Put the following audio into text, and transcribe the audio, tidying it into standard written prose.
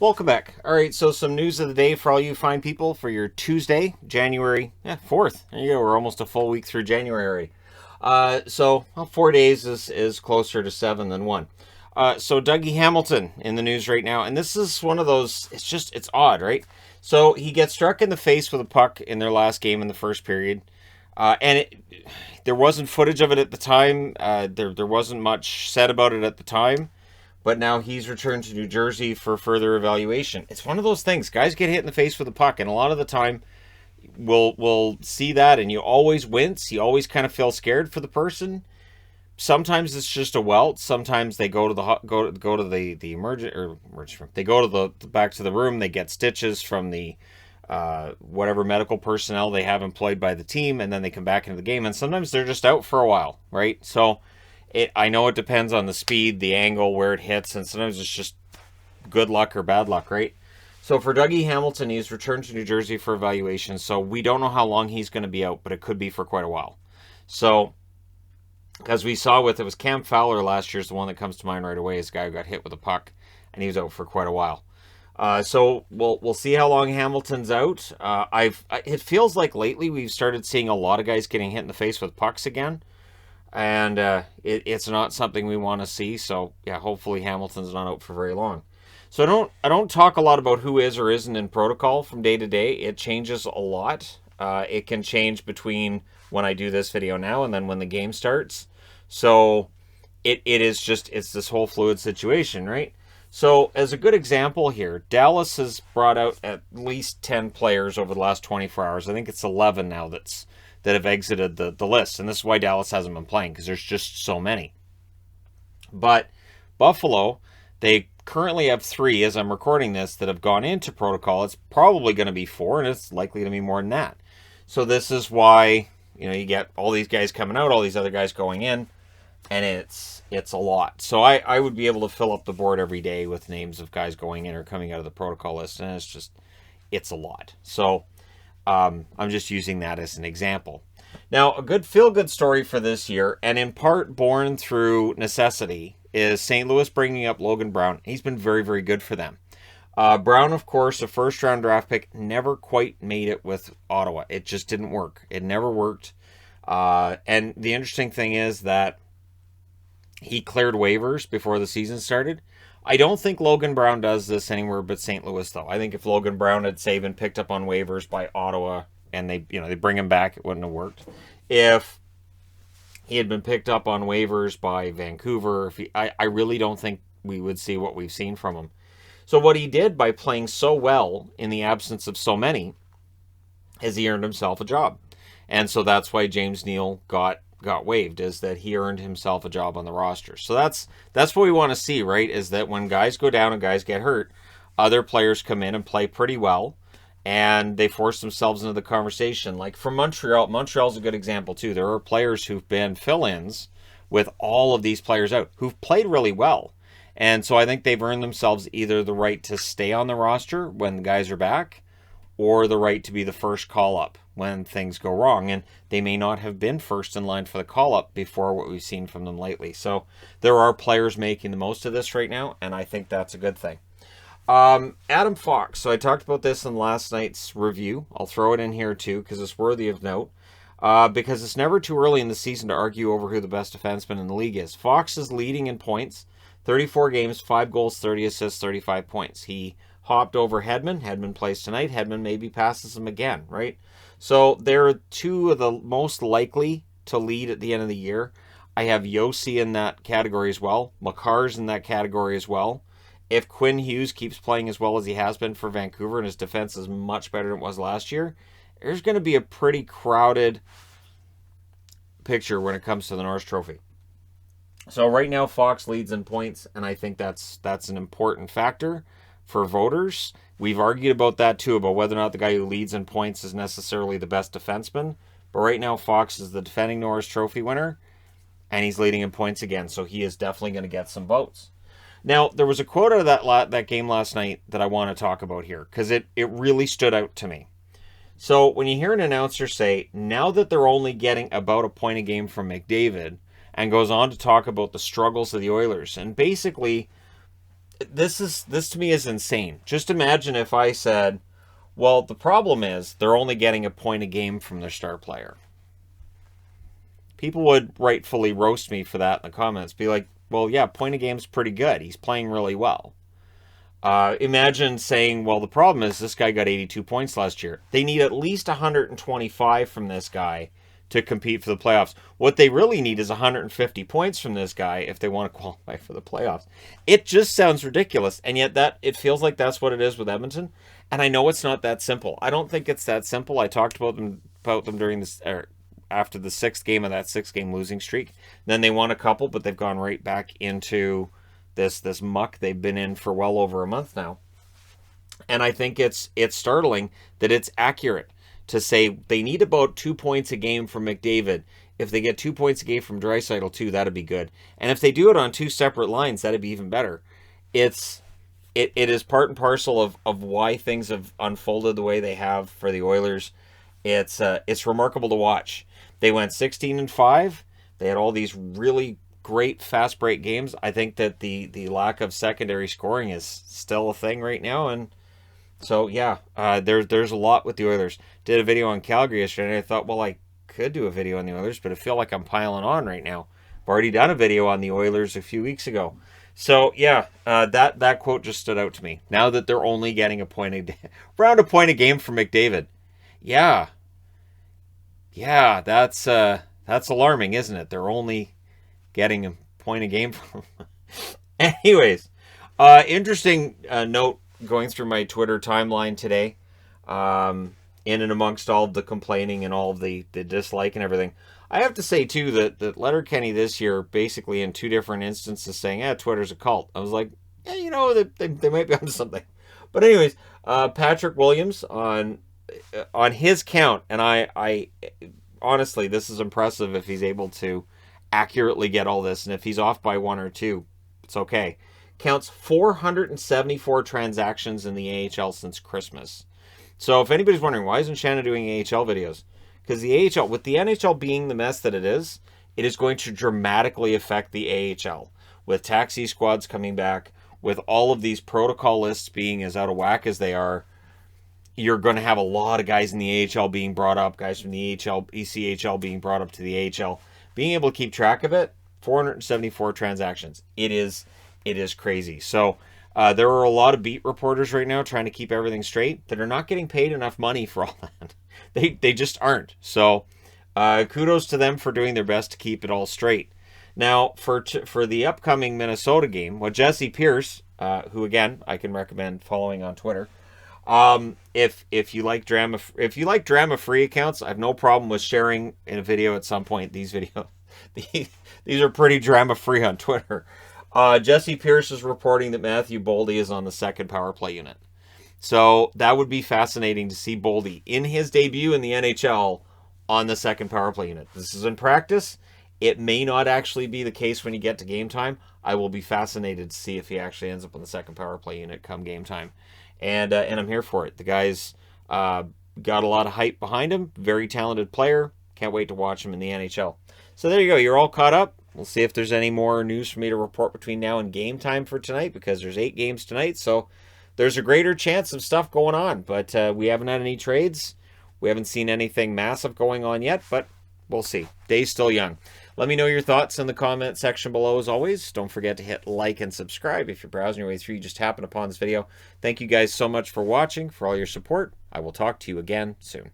Welcome back. All right, so some news of the day for all you fine people for your Tuesday, January 4th. There you go. We're almost a full week through January already. 4 days is closer to 7 than 1. So Dougie Hamilton in the news right now, and this is one of those, it's odd, right? So he gets struck in the face with a puck in their last game in the first period. There wasn't footage of it at the time. There wasn't much said about it at the time. But now he's returned to New Jersey for further evaluation. It's one of those things. Guys get hit in the face with a puck, and a lot of the time we'll see that, and you always wince. You always kind of feel scared for the person. Sometimes it's just a welt. Sometimes they go to the emergent room. They go to the back to the room. They get stitches from the whatever medical personnel they have employed by the team, and then they come back into the game. And sometimes they're just out for a while, right? So I know it depends on the speed, the angle, where it hits, and sometimes it's just good luck or bad luck, right? So for Dougie Hamilton, he's returned to New Jersey for evaluation. So we don't know how long he's going to be out, but it could be for quite a while. So, as we saw it was Cam Fowler last year is the one that comes to mind right away. This guy who got hit with a puck, and he was out for quite a while. So we'll see how long Hamilton's out. It feels like lately we've started seeing a lot of guys getting hit in the face with pucks again. And it's not something we want to see. So yeah, hopefully Hamilton's not out for very long. So I don't talk a lot about who is or isn't in protocol from day to day. It changes a lot. It can change between when I do this video now and then when the game starts. So it's this whole fluid situation, right? So as a good example here, Dallas has brought out at least 10 players over the last 24 hours. I think it's 11 now that have exited the list. And this is why Dallas hasn't been playing, because there's just so many. But Buffalo, they currently have 3, as I'm recording this, that have gone into protocol. It's probably going to be 4, and it's likely to be more than that. So this is why, you get all these guys coming out, all these other guys going in, and it's a lot. So I would be able to fill up the board every day with names of guys going in or coming out of the protocol list, and it's a lot. So I'm just using that as an example. Now, a good feel-good story for this year, and in part born through necessity, is St. Louis bringing up Logan Brown. He's been very, very good for them. Brown, of course, a first-round draft pick, never quite made it with Ottawa. It just didn't work. It never worked. And the interesting thing is that he cleared waivers before the season started. I don't think Logan Brown does this anywhere but St. Louis, though. I think if Logan Brown had, say, been picked up on waivers by Ottawa and they bring him back, it wouldn't have worked. If he had been picked up on waivers by Vancouver, I really don't think we would see what we've seen from him. So what he did by playing so well in the absence of so many is he earned himself a job. And so that's why James Neal got waived, is that he earned himself a job on the roster. So that's what we want to see, right? Is that when guys go down and guys get hurt, other players come in and play pretty well, and they force themselves into the conversation. Like for Montreal's a good example too. There are players who've been fill-ins with all of these players out who've played really well. And so I think they've earned themselves either the right to stay on the roster when the guys are back, or the right to be the first call-up when things go wrong. And they may not have been first in line for the call-up before what we've seen from them lately. So there are players making the most of this right now, and I think that's a good thing. Adam Fox. So I talked about this in last night's review. I'll throw it in here too, because it's worthy of note. Because it's never too early in the season to argue over who the best defenseman in the league is. Fox is leading in points. 34 games, 5 goals, 30 assists, 35 points. He hopped over Hedman. Hedman plays tonight. Hedman maybe passes him again, right? So they're 2 of the most likely to lead at the end of the year. I have Yossi in that category as well. Makar's in that category as well. If Quinn Hughes keeps playing as well as he has been for Vancouver and his defense is much better than it was last year, there's going to be a pretty crowded picture when it comes to the Norris Trophy. So right now Fox leads in points, and I think that's an important factor for voters. We've argued about that too, about whether or not the guy who leads in points is necessarily the best defenseman. But right now Fox is the defending Norris Trophy winner, and he's leading in points again, so he is definitely going to get some votes. Now, there was a quote out of that game last night that I want to talk about here, because it really stood out to me. So when you hear an announcer say, now that they're only getting about a point a game from McDavid, and goes on to talk about the struggles of the Oilers, and basically this to me is insane. Just imagine if I said, well, the problem is they're only getting a point a game from their star player. People would rightfully roast me for that in the comments. Be like, well, yeah, point a game's pretty good. He's playing really well. Imagine saying, well, the problem is this guy got 82 points last year. They need at least 125 from this guy to compete for the playoffs. What they really need is 150 points from this guy if they want to qualify for the playoffs. It just sounds ridiculous, and yet that it feels like that's what it is with Edmonton. And I know it's not that simple. I don't think it's that simple. I talked about them during this after the 6th game of that 6-game losing streak. Then they won a couple, but they've gone right back into this muck they've been in for well over a month now. And I think it's startling that it's accurate to say they need about 2 points a game from McDavid. If they get 2 points a game from Draisaitl too, that'd be good. And if they do it on 2 separate lines, that'd be even better. It is part and parcel of why things have unfolded the way they have for the Oilers. It's remarkable to watch. They went 16-5. They had all these really great fast break games. I think that the lack of secondary scoring is still a thing right now, and so yeah, there's a lot with the Oilers. Did a video on Calgary yesterday, and I thought, well, I could do a video on the Oilers, but I feel like I'm piling on right now. I've already done a video on the Oilers a few weeks ago. So yeah, that quote just stood out to me. Now that they're only getting around a point a game from McDavid. Yeah, that's alarming, isn't it? They're only getting a point a game from Anyways, interesting note going through my Twitter timeline today, in and amongst all of the complaining and all of the dislike and everything. I have to say, too, that Letterkenny this year, basically in 2 different instances saying, Twitter's a cult. I was like, yeah, they might be onto something. But anyways, Patrick Williams on his count, and I honestly, this is impressive if he's able to accurately get all this, and if he's off by 1 or 2, it's okay. Counts 474 transactions in the AHL since Christmas. So if anybody's wondering, why isn't Shannon doing AHL videos? Because the AHL, with the NHL being the mess that it is going to dramatically affect the AHL. With taxi squads coming back, with all of these protocol lists being as out of whack as they are, you're going to have a lot of guys in the AHL being brought up, guys from the ECHL being brought up to the AHL. Being able to keep track of it, 474 transactions. It is crazy. So there are a lot of beat reporters right now trying to keep everything straight that are not getting paid enough money for all that. They just aren't. So kudos to them for doing their best to keep it all straight. Now, for the upcoming Minnesota game, Jesse Pierce, who again I can recommend following on Twitter. If you like drama-free accounts, I have no problem with sharing in a video at some point. These videos, these are pretty drama-free on Twitter. Jesse Pierce is reporting that Matthew Boldy is on the 2nd power play unit. So that would be fascinating to see Boldy in his debut in the NHL on the 2nd power play unit. This is in practice. It may not actually be the case when you get to game time. I will be fascinated to see if he actually ends up on the 2nd power play unit come game time. And I'm here for it. The guy's got a lot of hype behind him. Very talented player. Can't wait to watch him in the NHL. So there you go. You're all caught up. We'll see if there's any more news for me to report between now and game time for tonight, because there's 8 games tonight. So there's a greater chance of stuff going on. But we haven't had any trades. We haven't seen anything massive going on yet, but we'll see. Day's still young. Let me know your thoughts in the comment section below as always. Don't forget to hit like and subscribe if you're browsing your way through. You just happened upon this video. Thank you guys so much for watching, for all your support. I will talk to you again soon.